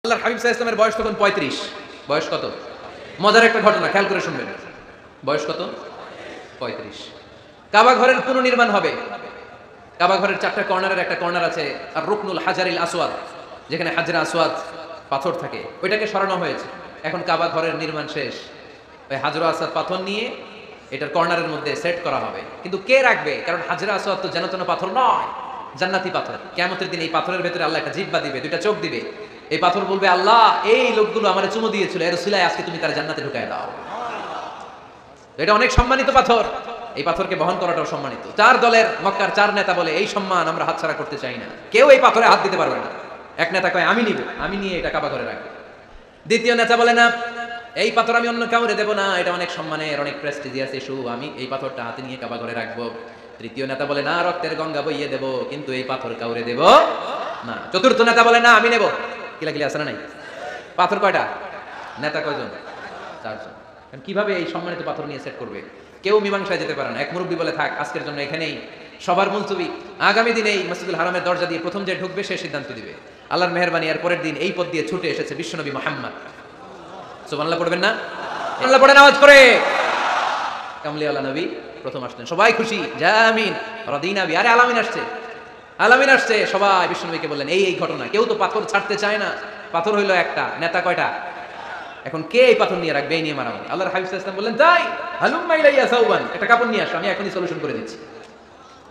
আল্লাহর হাবিব সাল্লাল্লাহু আলাইহি ওয়াসাল্লামের বয়স তখন 35। বয়স কত? মজার একটা ঘটনা খেয়াল করে শুনবেন। বয়স কত? 35। কাবা ঘরের পুনর্নির্মাণ হবে। কাবা ঘরের 4টা কর্নারের একটা কর্নার আছে আর রুকনুল হাজারিল আসওয়াদ, যেখানে হাজরা আসওয়াদ পাথর থাকে, ওইটাকে সরানো হয়েছে। এখন কাবা ঘরের নির্মাণ শেষ, ওই হাজরা আসওয়াদ পাথর নিয়ে এটার কর্নারের মধ্যে সেট করা হবে। কিন্তু কে রাখবে? কারণ হাজরা আসওয়াদ তো যেন তেন পাথর নয়, জান্নাতি পাথর। কিয়ামতের দিন এই পাথরের ভেতরে আল্লাহ একটা জিহ্বা দিবে, দুইটা চোখ দিবে। এই পাথর বলবে, আল্লাহ এই লোকগুলো আমারে চুমু দিয়েছিল, এর উসিলায় আজকে তুমি তার জান্নাতে ঢুকায় দাও। এটা অনেক সম্মানিত পাথর, এই পাথরকে বহন করাটাও সম্মানিত। 4 দলের মক্কার 4 নেতা বলে এই সম্মান আমরা হাতছাড়া করতে চাই না, কেউ এই পাথরে হাত দিতে পারবে না। এক নেতা কয় আমি নিব, আমি নিয়ে এটা কাবা ঘরে রাখবো। দ্বিতীয় নেতা বলে না, এই পাথর আমি অন্য কাউরে দেব না, এটা অনেক সম্মানের, অনেক প্রেস্টিজিয়াস ইস্যু, আমি এই পাথরটা হাতে নিয়ে কাবা ঘরে রাখবো। তৃতীয় নেতা বলে না, রক্তের গঙ্গা বইয়ে দেব, কিন্তু এই পাথর কাউরে দেব না। চতুর্থ নেতা বলে না, আমি নেব। কিলাকিলি আছে না নাই? পাথর কয়টা? নেতা কয়জন? 4 জন। কিভাবে এই সম্মানিত পাথর নিয়ে সেট করবে? কেউ মীমাংসায় যেতে পারে না। এক মুরব্বী বলে, থাক আজকের জন্য এখানেই, সবার মুলতবি, আগামী দিনে এই মসজিদুল হারামের দরজা দিয়ে প্রথম যে ঢুকবে সে সিদ্ধান্ত দিবে। আল্লাহর মেহেরবানি, এর পরের দিন এই পথ দিয়ে ছুটে এসেছে বিশ্বনবী মুহাম্মদ। সুবহানাল্লাহ পড়বেন না? আল্লাহ পড়েন আওয়াজ করে। কামলিওয়ালা নবী প্রথম আসলেন, সবাই খুশি, জামিন রাদিনা বি। আরে আলামিন আসছে, আলামিন আসছে। সবাই বিশ্বনবীকে বললেন এই ঘটনা। কেউ তো পাথর ছাড়তে চায় না, পাথর হইলো একটা, নেতা কয়টা? এখন কে এই পাথর নিয়ে রাখবে? এই নিয়ে মারামারি। আল্লাহর হাবিব সাল্লাল্লাহু আলাইহি ওয়াসাল্লাম বললেন, তাই হালুম্মা ইলাইয়া সাওবান, একটা কাপড় নিয়ে আসো, আমি এখনই সলিউশন করে দিচ্ছি।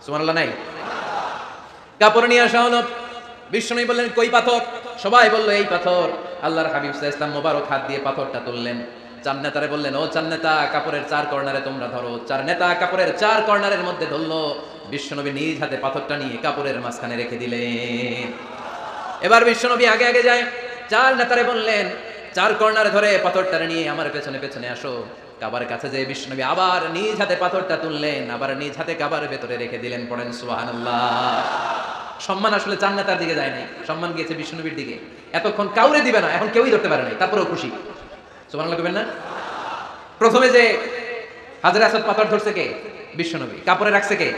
সুবহানাল্লাহ নাই? কাপড় নিয়ে আসা হলো। বিশ্বনবী বললেন, কই পাথর? সবাই বলল এই পাথর। আল্লাহর হাবিব সাল্লাল্লাহু আলাইহি ওয়াসাল্লাম মোবারক হাত দিয়ে পাথরটা তুললেন। 4 নেতারে বললেন, ও 4 নেতা, কাপড়ের 4 কর্নারে তোমরা ধরো। 4 নেতা কাপড়ের 4 কর্নারের মধ্যে ধরলো। বিশ্বনবী নিজ হাতে পাথরটা নিয়ে কাপড়ের মাঝখানে রেখে দিলেন। এবার বিশ্বনবী আগে আগে যায়। 4 নেতারে বললেন, 4 কর্নারে ধরে পাথরটা নিয়ে আমার পেছনে পেছনে আসো। কাবার কাছে যে বিশ্বনবী আবার নিজ হাতে পাথরটা তুললেন, আবার নিজ হাতে কাবার ভেতরে রেখে দিলেন। পড়েন সুবহানাল্লাহ। সম্মান আসলে 4 নেতার দিকে যায় নাই, সম্মান গিয়েছে বিশ্বনবীর দিকে। এতক্ষণ কাউরে দিবে না, এখন কেউই ধরতে পারে নাই, তারপরেও খুশি। সুবহানাল্লাহ কইবেন না? প্রথমে যে হাজরা আসওয়াদ পাথর ধরছে কে? বিশ্বনবী। কাপড়ে রাখছে কে?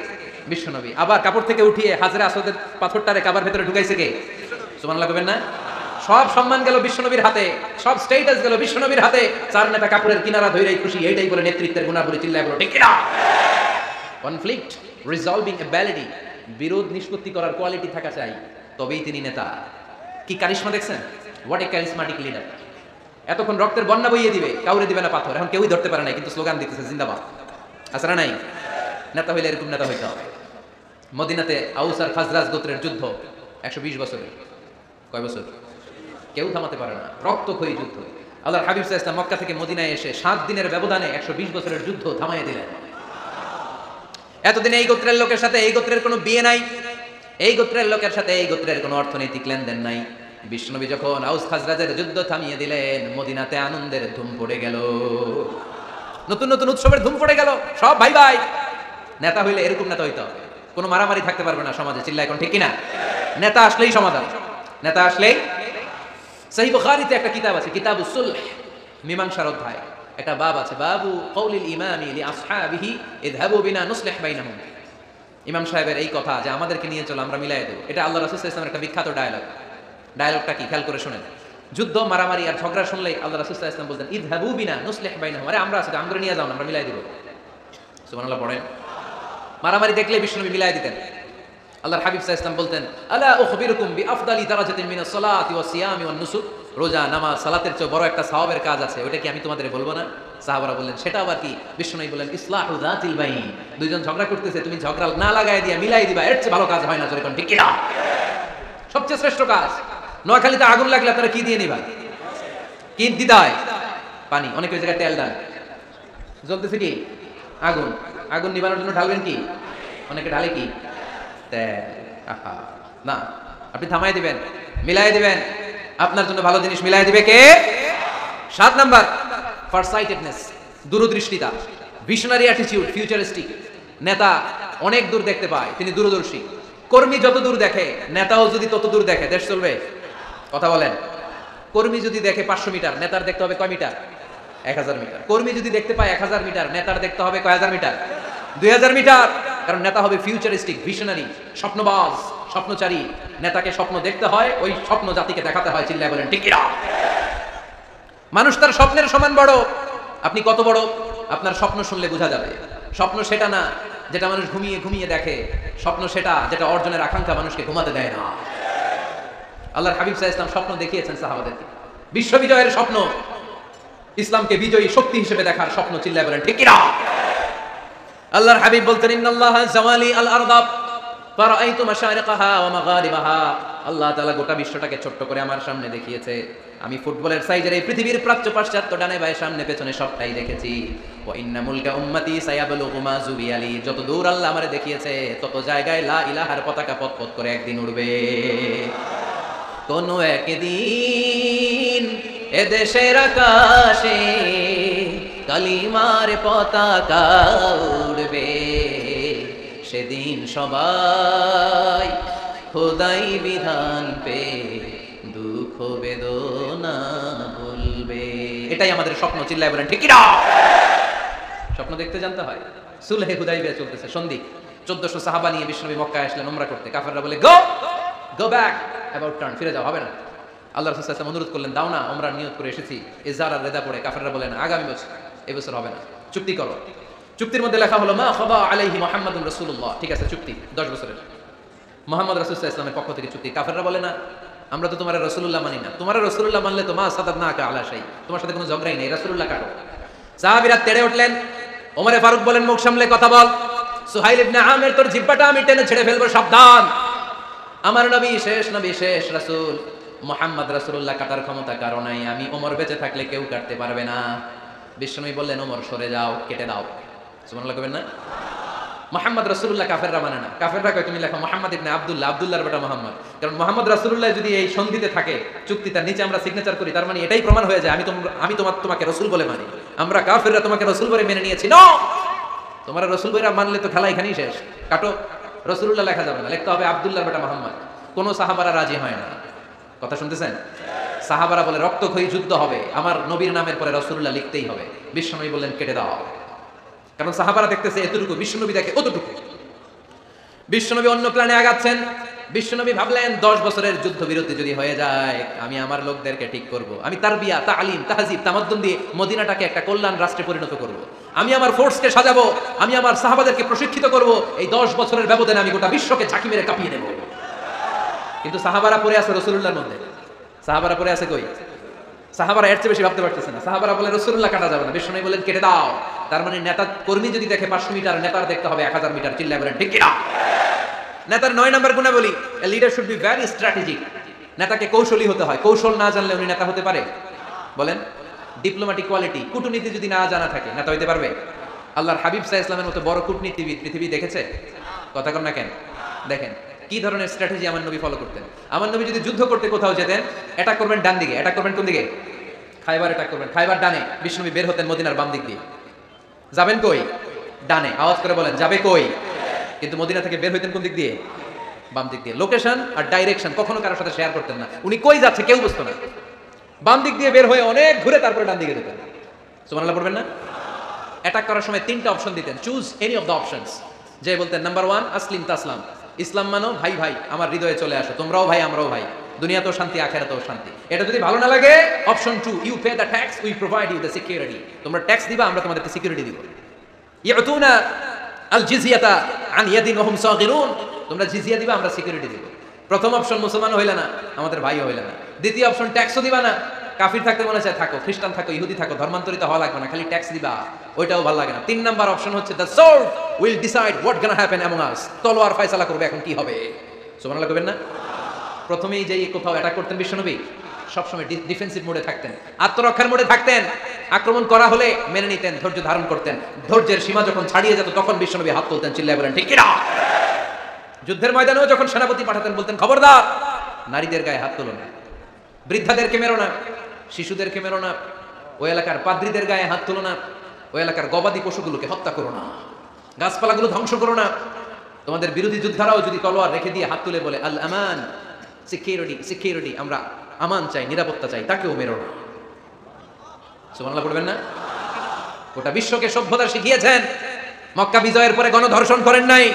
বিশ্বনবী। আবার কাপড় থেকে উঠিয়ে হাজরা আসওয়াদের পাথরটারে কাবার ভেতরে ঢুকাইছে কে? সুবহানাল্লাহ কইবেন না? সব সম্মান গেল বিশ্বনবীর হাতে, সব স্ট্যাটাস গেল বিশ্বনবীর হাতে। 4 নেতা কাপড়ের কিনারা ধইরাই খুশি। এইটাই বলে নেতৃত্বের গুণাবলী, চিল্লায় বলো ঠিক কিনা? কনফ্লিক্ট রিজলভিং অ্যাবিলিটি, বিরোধ নিষ্পত্তি করার কোয়ালিটি থাকা চাই, তবেই তিনি নেতা। কি কারিশমা দেখছেন? What a charismatic leader. এতক্ষণ রক্তের বন্যা বইয়ে দিবে, কাউরে দিবে না পাথর। এখন কেউই ধরতে পারে নাই, কিন্তু স্লোগান দিতেছে জিন্দাবাদ। আছে না নাই? নেতা হইলে এরকম নেতা হইতে হবে। মদিনাতে আউস আর খাজরাজ গোত্রের যুদ্ধ 120 বছরের। কয় বছর? কেউ থামাতে পারে না, রক্তক্ষয়ী যুদ্ধ। আল্লাহর হাবিব সাল্লাল্লাহু আলাইহি ওয়াসাল্লাম মক্কা থেকে মদিনায় এসে 7 দিনের ব্যবধানে 120 বছরের যুদ্ধ থামাইয়া দিলেন। এতদিন এই গোত্রের লোকের সাথে এই গোত্রের কোনো বিয়ে নাই, এই গোত্রের লোকের সাথে এই গোত্রের কোনো অর্থনৈতিক লেনদেন নাই। বিশ্বনবী যখন আউস খাজরাজের যুদ্ধ থামিয়ে দিলেন, মদিনাতে আনন্দের ধুম পড়ে গেল, নতুন নতুন উৎসবের ধুম পড়ে গেল। সব ভাই ভাই। নেতা হইলে এরকম নেতা হইতে হবে, কোনো মারামারি থাকতে পারবে না সমাজে। চিল্লা এখন ঠিক কিনা? নেতা আসলেই সমাধান, নেতা আসলেই। সহিহ বুখারীতে একটা কিতাব আছে, কিতাবুস সুলহ, মীমাংসার অধ্যায়। একটা বাব আছে, বাবু কওলিল ইমামি লি আসহাবিহি ইযহাবু বিনা নুসলিহ বাইনাহুম। ইমাম সাহেবের এই কথা যে আমাদেরকে নিয়ে চলো, আমরা মিলাই দেব, এটা আল্লাহ রাসূল সাল্লাল্লাহু আলাইহি ওয়াসাল্লামের একটা বিখ্যাত ডায়ালগ। ডায়ালগটা কি খেয়াল করে শুনেন। যুদ্ধ, মারামারি আর ঝগড়া শুনলেই আল্লাহ রাসূল সাল্লাল্লাহু আলাইহি ওয়াসাল্লাম বলতেন, ইযহাবু বিনা নুসলিহ বাইনাহুম। আরে আমরা আছি, আমরা নিয়ে যাও না, আমরা মিলাই দেব। সুবহানাল্লাহ পড়েন। মারামারি দেখলে বিশ্বনবী মিলাই দিতেন। আল্লাহর হাবিব সাল্লাল্লাহু আলাইহি ওয়াসাল্লাম বলতেন, আলা উখবিরুকুম বিআফদালি দারাজাতিন মিনাস সালাতি ওয়াস সিয়ামি ওয়ান নুসুক। রোজা, নামাজ, সালাতের চেয়ে বড় একটা সওয়াবের কাজ আছে, ওটা কি আমি তোমাদের বলবো না? সাহাবারা বললেন, সেটা আবার কি? বিশ্বনবী বললেন, ইসলাহু যাতিল বাইন। দুইজন ঝগড়া করতেছে, তুমি ঝগড়া না লাগায় দিয়া মিলাই দিবা, এর চেয়ে ভালো কাজ হয় না। যেরকম ঠিক কিনা? সবচেয়ে শ্রেষ্ঠ কাজ। নোয়াখালীতে আগুন লাগলে আপনারা কি দিয়ে নিবা? কি দিতে হয়? পানি। অনেক জায়গায় তেল দেন। জ্বলতেছে কি? আগুন। আগুন নিবানোর জন্য ঢালবেন কি? অনেকে ঢালে কি? তেল। আহা না, আপনি থামাই দিবেন, মিলাই দিবেন। আপনার জন্য ভালো জিনিস মিলাই দিবে কে? 7 নাম্বার, ফারসাইটেডনেস, দূরদৃষ্টিতা, ভিশনারি অ্যাটিটিউড, ফিউচারিস্টিক। নেতা অনেক দূর দেখতে পায়, তিনি দূরদর্শী। কর্মী যত দূর দেখে, নেতাও যদি তত দূর দেখে, দেশ চলবে? কথা বলেন। কর্মী যদি দেখে 500 মিটার, নেতার দেখতে হবে কয় মিটার? 1000 মিটার। কর্মী যদি দেখতে পায় 1000 মিটার, নেতার দেখতে হবে কয় হাজার মিটার? 2000 মিটার। কারণ নেতা হবে ফিউচারিস্টিক, ভিশনারি, স্বপ্নবাজ, স্বপ্নচারী নেতাকে স্বপ্ন দেখতে হয়, ওই স্বপ্ন জাতিকে দেখাতে হয়। চিল্লায় বলেন ঠিক কিনা? মানুষ তার স্বপ্নের সমান বড়। আপনি কত বড় আপনার স্বপ্ন শুনলে বোঝা যাবে। স্বপ্ন সেটা না যেটা মানুষ ঘুমিয়ে ঘুমিয়ে দেখে, স্বপ্ন সেটা যেটা অর্জনের আকাঙ্ক্ষা মানুষকে ঘুমাতে দেয় না। আল্লাহর হাবিব সাল্লাল্লাহু আলাইহি ওয়াসাল্লাম স্বপ্ন দেখিয়েছেন সাহাবাদেরকে, বিশ্ববিজয়ের স্বপ্ন, ইসলামকে বিজয়ী শক্তি হিসেবে দেখার স্বপ্ন। চিল্লায় বলেন ঠিক কিনা? আল্লাহর হাবিব বলতেন ইন্নাল্লাহা জাওয়ালি আল আরদা ফারাআইতু মাশারিকাহা ওয়া মাগারিবাহা। আল্লাহ তাআলা গোটা বিশ্বটাকে ছোট্ট করে আমার সামনে দেখিয়েছে। আমি ফুটবলের সাইজের এই পৃথিবীর প্রাচ্য পাশ্চাত্য ডানে বায়ে সামনে পেছনে সবটাই দেখেছি। ওয়া ইন্না মুলকা উম্মতি সায়াবলুগু মা জুবিয়ালি। যত দূর আল্লাহ আমারে দেখিয়েছে তত জায়গায় লা ইলাহার পতাকা পথ করে একদিন উড়বে। কোনো একদিন এদেশের আকাশে কালিমার পতাকা উড়বে। সেদিন সবাই খোদাই বিধান পে দুঃখ বেদনা ভুলবে। এটাই আমাদের স্বপ্ন। চিল্লায় বলেন ঠিক কিনা? স্বপ্ন দেখতে জানতে হয়। সুলহে হুদাইবিয়া চলতেছে, সন্ধি। 1400 সাহাবা নিয়ে বিশ্বনবী মক্কায় আসলেন উমরা করতে। কাফেররা বলে গো ব্যাক, অ্যাবাউট টার্ন, ফিরে যাও, হবে না। আল্লাহ রাসূল সাল্লাল্লাহু আলাইহি ওয়াসাল্লাম অনুরোধ করলেন, দাও না, উমরার নিয়ত করে এসেছি। ইজার আর রেদা পড়ে কাফেররা বলেন আগামী বছর, এই বছর হবে না, চুক্তি করো। চুক্তির মধ্যে লেখা হলো মা খাবা আলাইহি মুহাম্মাদুর রাসূলুল্লাহ। ঠিক আছে, চুক্তি 10 বছরের, মুহাম্মদ রাসূল সাল্লাল্লাহু আলাইহি ওয়াসাল্লামের পক্ষ থেকে চুক্তি। কাফেররা বলে না, আমরা তো তোমার রাসূলুল্লাহ মানি না। তোমার রাসূলুল্লাহ মানলে তো মা সাদাদনাকা আলা শাই, তোমার সাথে কোনো ঝগড়াই নেই, রাসূলুল্লাহ কাটো। সাহাবীরা তেড়ে উঠলেন। ওমরে ফারুক বলেন, মুখ সামলে কথা বল। সুহাইল ইবনে আমির, তোর জিহ্বাটা আমি টেনে ছেড়ে ফেলবো, সাবধান। আমার নবী শেষ রাসূল মুহাম্মদ রাসূলুল্লাহ কাটার ক্ষমতা কারো নাই। আমি ওমর বেঁচে থাকলে কেউ কাটতে পারবে না। বিশ্বনবী বললেন, ওমর সরে যাও, কেটে দাও। সুবহানাল্লাহ কইবেন না? মুহাম্মদ রাসূলুল্লাহ কাফেররা মানে না। কাফেররা কয় তুমি লেখো মুহাম্মদ ইবনে আব্দুল্লাহ, আব্দুল্লাহর বেটা মুহাম্মদ। কারণ মুহাম্মদ রাসূলুল্লাহ যদি এই সন্ধিতে থাকে, চুক্তিটার নিচে আমরা সিগনেচার করি, তার মানে এটাই প্রমাণ হয়ে যায় আমি তোমাকে রাসূল বলে মানি। আমরা কাফেররা তোমাকে রাসূল বলে মেনে নিয়েছি। নো, তোমার রাসূল বলে মানলে তো খেলা এখানেই শেষ। কাটো, রাসূলুল্লাহ লেখা যাবে না, লিখতে হবে আব্দুল্লাহর বেটা মুহাম্মদ। কোন সাহাবারা রাজি হয় না। কথা শুনতেছেন? সাহাবারা বলে রক্তক্ষয়ী যুদ্ধ হবে, আমার নবীর নামের পরে রাসূলুল্লাহ লিখতেই হবে। বিশ্বনবী বললেন কেটে দাও। কারণ সাহাবারা দেখতেছে এতটুকু, বিশ্বনবী দেখে অতটুকু। বিশ্বনবী অন্য প্ল্যানে আগাচ্ছেন। বিশ্বনবী ভাবলেন 10 বছরের যুদ্ধ বিরতি যদি হয়ে যায়, আমি আমার লোকদেরকে ঠিক করব। আমি তারবিয়া, তালিম, তাহজিব, তামাদ্দুন দিয়ে মদিনাটাকে একটা কল্যাণ রাষ্ট্রে পরিণত করব। আমি আমার ফোর্সকে সাজাবো, আমি আমার সাহাবাদেরকে প্রশিক্ষিত করব। এই 10 বছরের ব্যবধানে আমি গোটা বিশ্বকে ঝাঁকি মেরে কাঁপিয়ে দেব। কিন্তু সাহাবারা পড়ে আছে রাসূলুল্লাহর মধ্যে। সাহাবারা পড়ে আছে কই? সাহাবারা এর চেয়ে বেশি ভাবতে পারতেছে না। সাহাবারা বলে রাসূলুল্লাহ কাটা যাবে না। বিশ্বনবী বলেন কেটে দাও। তার মানে নেতা কর্মী যদি দেখে 500 মিটার, নেতার দেখতে হবে 1000 মিটার। চিল্লায় বলেন ঠিক কিনা? নেতার 9 নাম্বার গুণাবলী, a leader should be very strategic. নেতাকে কৌশলী হতে হয়। কৌশল না জানলে উনি নেতা হতে পারে? বলেন, ডিপ্লোম্যাটিক কোয়ালিটি, কূটনীতি যদি না জানা থাকে নেতা হইতে পারবে? আল্লাহর হাবিব সাল্লাল্লাহু আলাইহি ওয়াসাল্লামের মতো বড় কূটনীতিবিদ পৃথিবী দেখেছে? কথা কন না কেন? দেখেন কি ধরনের স্ট্র্যাটেজি আমার নবী ফলো করতেন। আমার নবী যদি যুদ্ধ করতে কোথাও যেতেন, অ্যাটাক করবেন ডান দিকে, অ্যাটাক করবেন কোন দিকে? খায়বার অ্যাটাক করবেন, খায়বার ডানে। বিশ্বনবী বের হতেন মদিনার বাম দিক দিয়ে। যাবেন কই? ডানে। আওয়াজ করে বলেন যাবে কই? কিন্তু মদিনা থেকে বের হইতেন কোন দিক দিয়ে? বাম দিক দিয়ে। লোকেশন আর ডাইরেকশন কখনো কারোর সাথে শেয়ার করতেন না। উনি কই যাচ্ছে কেউ বুঝতো না। বাম দিক দিয়ে বের হয়ে অনেক ঘুরে তারপরে ডান দিকে যেতেন। সুবহানাল্লাহ পড়বেন না? অ্যাটাক করার সময় 3টা অপশন দিতেন, choose any of the options. যে বলতেন নাম্বার 1 আসলিম তাসলাম, ইসলাম মানো, ভাই ভাই আমার হৃদয়ে চলে আসো, তোমরাও ভাই আমরাও ভাই, দুনিয়াতেও শান্তি আখিরাতেও শান্তি। এটা যদি ভালো না লাগে, option 2 you pay the tax, we provide you the security. তোমরা ট্যাক্স দিবা, আমরা তোমাদেরকে সিকিউরিটি দিব। ইয়াতুনা আল জিজিয়াতা আন ইয়াদিন ওয়া হুম সাগিরুন, তোমরা জিজিয়া দিবা, আমরা সিকিউরিটি দিব। প্রথম অপশন মুসলমান হইলা না, আমাদের ভাইও হইলা না। দ্বিতীয় অপশন ট্যাক্সও দিবা না, কাফির থাকতে মনে চায় থাকো, খ্রিস্টান থাকো, ইহুদি থাকো, ধর্মান্তরিত হওয়া লাগবে না, খালি ট্যাক্স দিবা, ওইটাও ভালো লাগে না। 3 নাম্বার অপশন হচ্ছে the sword will decide what gonna happen among আস, তলোয়ার ফয়সালা করবে এখন কি হবে। সুবহানাল্লাহ কইবেন না? প্রথমেই যেই কোথাও অ্যাটাক করতেন বিশ্বনবী, সবসময় ডিফেন্সিভ মোডে থাকতেন, আত্মরক্ষার মোডে থাকতেন। আক্রমণ করা হলে মেনে নিতেন, ধৈর্য ধারণ করতেন। ধৈর্যের সীমা যখন ছাড়িয়ে যেত তখন বিশ্বনবী হাত তুলতেন, চিল্লায় বলেন ঠিক কিনা? যুদ্ধের ময়দানেও যখন সেনাপতি পাঠাতেন বলতেন খবরদার, নারীদের গায়ে হাত তুলো না, বৃদ্ধাদেরকে মেরো না, শিশুদেরকে মেরো না, ওই এলাকার পাদ্রীদের গায়ে হাত তুলো না, ওই এলাকার গবাদি পশুগুলোকে হত্যা করো না, গাছপালাগুলো ধ্বংস করো না। তোমাদের বিরোধী যোদ্ধারাও যদি তলোয়ার রেখে দিয়ে হাত তুলে বলে আল আমান, সিকিউরিটি সিকিউরিটি, আমরা আমান চাই, নিরাপত্তা চাই, তাকেও মেরো না। সুবহানাল্লাহ পড়বেন না? গোটা বিশ্বকে সভ্যতা শিখিয়েছেন। মক্কা বিজয়ের পরে গণধর্ষণ করেন নাই,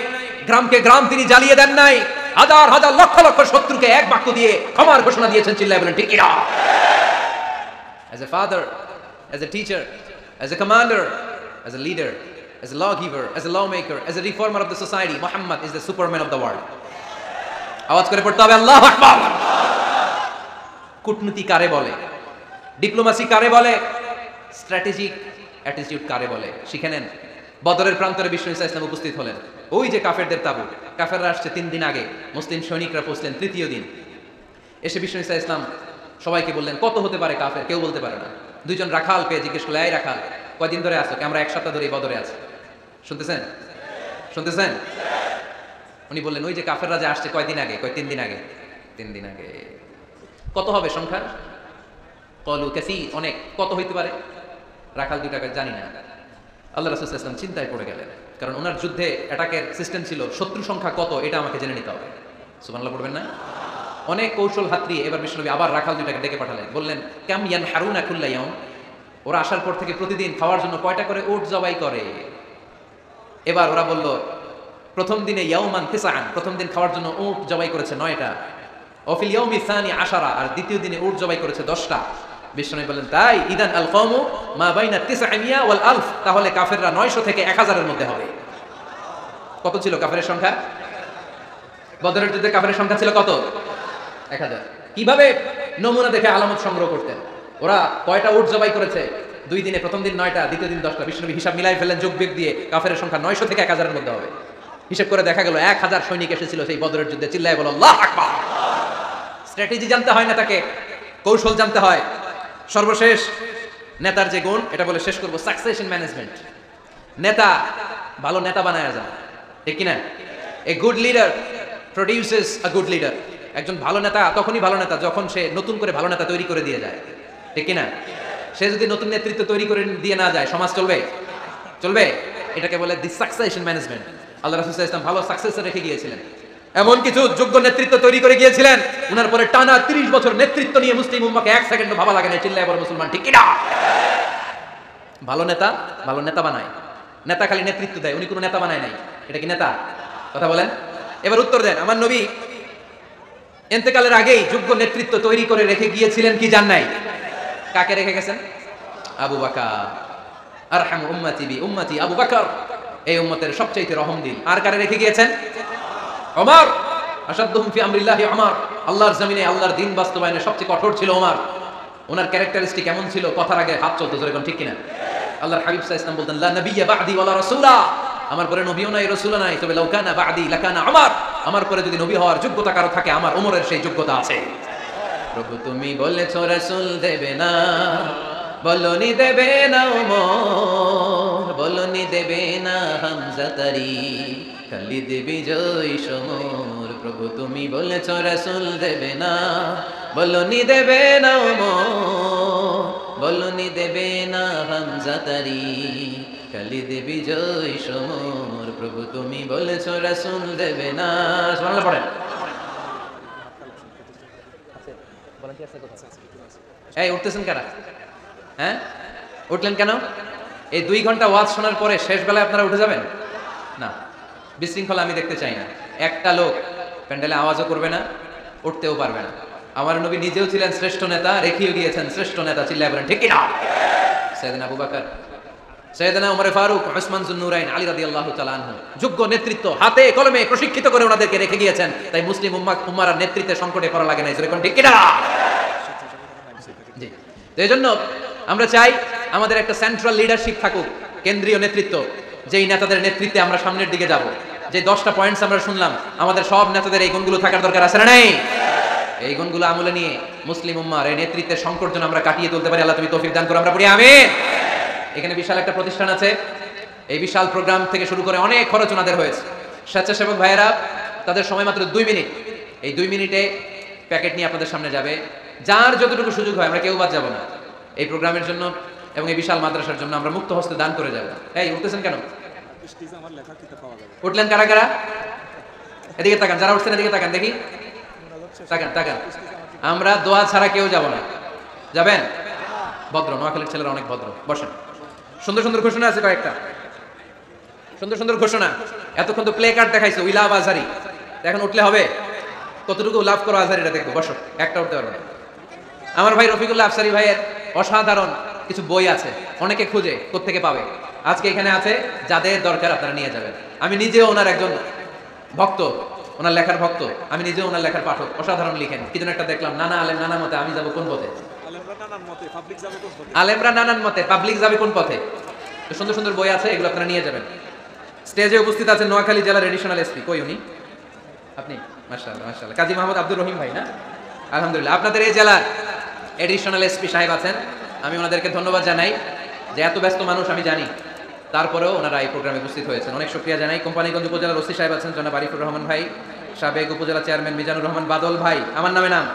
গ্রামকে গ্রাম তিনি জ্বালিয়ে দেন নাই, হাজার হাজার লক্ষ লক্ষ শত্রুকে এক বাক্য দিয়ে ক্ষমার ঘোষণা দিয়েছেন। চিল্লায় বলেন ঠিক কিনা? As a father, as a teacher, as a commander, as a leader, as a lawgiver, as a lawmaker, as a reformer of the society, Muhammad is the superman of the world. আওয়াজ করে পড়তে হবে আল্লাহু আকবার। কূটনীতি কারে বলে, diplomacy কারে বলে, স্ট্র্যাটেজিক অ্যাটিটিউড কারে বলে শিখে নেন। বদরের প্রান্তরে বিশ্ব ইসা ইসলাম উপস্থিত হলেন। ওই যে কাফেরদের তাবু, কাফেররা আসছে 3 দিন আগে, মুসলিম সৈনিকরা পৌঁছলেন 3য় দিন। এসে বিশ্ব ইসা ইসলাম সবাইকে বললেন কত হতে পারে কাফের, কেউ বলতে পারে না। 2 জন রাখাল পেয়ে জিজ্ঞেস করলে, এই রাখাল কয়দিন ধরে আসো? আমরা 1 সপ্তাহ ধরে বদরে আছি। শুনতেছেন শুনতেছেন? উনি বললেন ওই যে কাফেররা যে আসছে কয়দিন আগে? 3 দিন আগে। 3 দিন আগে। কত হবে সংখ্যা? কলু কাসি, অনেক। কত হইতে পারে? রাখাল 2টাকে জানি না। আল্লাহ রাসূল সাল্লাল্লাহু আলাইহি ওয়াসাল্লাম চিন্তায় পড়ে গেলেন, কারণ ওনার যুদ্ধে অ্যাটাকের সিস্টেম ছিল শত্রু সংখ্যা কত এটা আমাকে জেনে নিতে হবে। সুবহানাল্লাহ পড়বেন না? অনেক কৌশল হাতড়িয়ে এবার বিশ্বনবী আবার রাখাল 2টাকে ডেকে পাঠালেন। বললেন কাম ইয়ানহারুনা কুল্লা ইয়াউম, ওরা আসার পর থেকে প্রতিদিন খাওয়ার জন্য কয়টা করে উট জবাই করে? এবার ওরা বলল প্রথম দিনে ইয়াউমান তিসআন, প্রথম দিন খাওয়ার জন্য উট জবাই করেছে 9টা। ওয়াফিল ইয়াউমি সানি 10, আর দ্বিতীয় দিনে উট জবাই করেছে 10টা। বিশ্বনবী বলেন তাই ইদান আল কওমু মা বাইনা 900 ওয়াল আলফ, তাহলে কাফেররা 900 থেকে 1000 এর মধ্যে হবে। কত ছিল কাফেরের সংখ্যা? বদরের যুদ্ধে কাফেরের সংখ্যা ছিল কত? 1000। কিভাবে নমুনা দেখে আলামত সংগ্রহ করতেন? ওরা কয়টা উট জবাই করেছে? 2 দিনে, প্রথম দিন 9টা, দ্বিতীয় দিন 10টা। বিশ্বনবী হিসাব মিলাই ফেললেন যোগ বিয়োগ দিয়ে, কাফেরের সংখ্যা 900 থেকে 1000 এর মধ্যে হবে। হিসাব করে দেখা গেল 1000 সৈনিক এসেছিল সেই বদরের যুদ্ধে। চিল্লায় বলো আল্লাহু আকবার। স্ট্র্যাটেজি জানতে হয় নেতাকে, কৌশল জানতে হয়। সর্বশেষ নেতার যে গুণ, এটা বলে শেষ করব, সাকসেশন ম্যানেজমেন্ট। নেতা ভালো নেতা বানায় যায়, ঠিক কিনা? A good leader produces a good leader. একজন ভালো নেতা তখনই ভালো নেতা যখন সে নতুন করে ভালো নেতা তৈরি করে দিয়ে যায়, ঠিক কিনা? সে যদি নতুন নেতৃত্ব তৈরি করে দিয়ে না যায়, সমাজ চলবে? চলবে? এটাকে বলে দি সাকসেশন ম্যানেজমেন্ট। আল্লাহ রাসূল সাল্লাল্লাহু আলাইহি ওয়াসাল্লাম ভালো সাকসেসর রেখে গিয়েছিলেন, এমন কিছু যোগ্য নেতৃত্ব তৈরি করে গিয়েছিলেন। উনার পরে টানা 30 বছর নেতৃত্ব নিয়ে মুসলিম উম্মাহকে 1 সেকেন্ডও ভাবা লাগে না। চিল্লায় বড় মুসলমান ঠিক কিনা? ভালো নেতা ভালো নেতা বানায়। নেতা খালি নেতৃত্ব দেয়, উনি কোনো নেতা বানায় নাই। এটা কি নেতা? কথা বলেন। এবার উত্তর দেন। আমার নবী ইন্তেকালের আগেই যোগ্য নেতৃত্ব তৈরি করে রেখে গিয়েছিলেন কি জান নাই? কাকে রেখে গেছেন? আবু বকর। আরহামু উম্মতি বি উম্মতি আবু বকর, এই উম্মতের সবচেয়ে রহমদিল। আর কারে রেখে গিয়েছেন? ওমর। আশাদ্দুহুম ফি আমরিল্লাহি ওমর, আল্লাহর জমিনে আল্লাহর দ্বীন বাস্তবায়নে সবচেয়ে কঠোর ছিল ওমর। ওনার ক্যারেক্টারিস্টিক কেমন ছিল? কথার আগে হাত চলতো, জোরে কোন ঠিক কিনা? আল্লাহর হাবিব সাল্লাল্লাহু আলাইহি ওয়াসাল্লাম বলতেন লা নাবিয়্যা বা'দি ওয়ালা রাসূলা, আমার পরে নবীও নাই রাসূলও নাই, তবে লাউ কানা বা'দি লাকানা ওমর, আমার পরে যদি নবী হওয়ার যোগ্যতা কারো থাকে আমার ওমরের সেই যোগ্যতা আছে। প্রভু তুমি বলেছো রাসূল দেবে না, বলনি দেবে না ওমর, বলনি দেবে না হামজা তারি, খালিদ বিজয় সমর। প্রভু তুমি বলেছো রাসূল দেবে না, বলনি দেবে না ওমর, বলনি দেবে না হামজা তারি, খালিদ বিজয় সমর। প্রভু তুমি বলেছো রাসূল দেবে না। সুবহানাল্লাহ পড়েন। এই উঠতেছেন কারা? হ্যাঁ উঠলেন কেন? এই 2 ঘন্টা ওয়াজ শোনার পরে শেষ বেলায় আপনারা উঠে যাবেন না? বিশৃঙ্খলা আমি দেখতে চাই না। একটা লোক প্যান্ডেলে আওয়াজও করবে না, উঠতেও পারবে না। আমার নবী নিজেও ছিলেন শ্রেষ্ঠ নেতা, রেখেও গিয়েছেন শ্রেষ্ঠ নেতা। চিল্লায় বলেন ঠিক কিনা? সাইয়েদনা আবু বকর, সাইয়েদনা ওমর ফারুক, উসমান যুন্নুরাইন, আলী রাদিয়াল্লাহু তাআলা আনহু যোগ্য নেতৃত্ব হাতে কলমে প্রশিক্ষিত করে ওনাদেরকে রেখে গিয়েছেন। তাই মুসলিম উম্মার নেতৃত্বের সংকটে পড়া লাগে না। এরকম ঠিক কিনা? জি। তো এইজন্য আমরা চাই আমাদের একটা সেন্ট্রাল লিডারশিপ থাকুক, কেন্দ্রীয় নেতৃত্ব, যেই নেতাদের নেতৃত্বে আমরা সামনের দিকে যাব। যে 10টা পয়েন্টস আমরা শুনলাম, আমাদের সব নেতাদের এই গুণগুলো থাকার দরকার আছে না নাই? এই গুণগুলো আমলে নিয়ে মুসলিম উম্মার এই নেতৃত্বের সংকট যেন আমরা কাটিয়ে তুলতে পারি। আল্লাহ তুমি তৌফিক দান করো, আমরা পড়ি আমিন। এখানে বিশাল একটা প্রতিষ্ঠান আছে, এই বিশাল প্রোগ্রাম থেকে শুরু করে অনেক খরচ ওনাদের হয়েছে। স্বেচ্ছাসেবক ভাইয়েরা তাদের সময় মাত্র 2 মিনিট, এই 2 মিনিটে প্যাকেট নিয়ে আপনাদের সামনে যাবে। যার যতটুকু সুযোগ হয়, আমরা কেউ বাদ যাব না। এই প্রোগ্রামের জন্য এবং এই বিশাল মাদ্রাসার জন্য আমরা মুক্ত হস্তে দান করে যাব। এই উঠতেছেন কেন? উঠলেন কারা কারা? এদিকে তাকান, যারা উঠছেন এদিকে তাকান, দেখি তাকান তাকান। আমরা দোয়া ছাড়া কেউ যাব না। যাবেন? ভদ্র, নোয়াখালীর ছেলেরা অনেক ভদ্র। বসেন। সুন্দর সুন্দর ঘোষণা আছে কয়েকটা, সুন্দর সুন্দর ঘোষণা। এতক্ষণ তো প্লে কার্ড দেখাইছো, উই লাভ আজহারি, এখন উঠলে হবে? কতটুকু লাভ করো আজহারিরা দেখবো, বসো, একটা উঠতে পারবে না। আমার ভাই রফিকুল্লাহ আফসারি ভাইয়ের অসাধারণ কিছু বই আছে, অনেকে খুঁজে কোত্থেকে পাবে, আজকে এখানে আছে, যাদের দরকার আপনারা নিয়ে যাবেন। আমি নিজেও ওনার একজন ভক্ত, ওনার লেখার ভক্ত, আমি নিজেও ওনার লেখার পাঠক, অসাধারণ লিখেন। কি যেন একটা দেখলাম, নানা আলেম নানা মতে, আমি যাব কোন পথে, আলেমরা নানান মতে, পাবলিক যাবে কোন পথে। তো সুন্দর সুন্দর বই আছে, এগুলো আপনারা নিয়ে যাবেন। স্টেজে উপস্থিত আছেন নোয়াখালী জেলার এডিশনাল এসপি, কই উনি? আপনি? মাশাআল্লাহ মাশাআল্লাহ, কাজী মোহাম্মদ আব্দুর রহিম ভাই না? আলহামদুলিল্লাহ, আপনাদের এই জেলার এডিশনাল এসপি সাহেব আছেন, আমি ওনাদেরকে ধন্যবাদ জানাই যে এত ব্যস্ত মানুষ আমি জানি, তারপরেও ওনারা এই প্রোগ্রামে উপস্থিত হয়েছেন, অনেক শুকরিয়া জানাই। কোম্পানিগঞ্জ উপজেলার ওসি সাহেব আছেন জনাব আরিফুর রহমান ভাই, সাবেক উপজেলা চেয়ারম্যান মিজানুর রহমান বাদল ভাই, আমার নামে নাম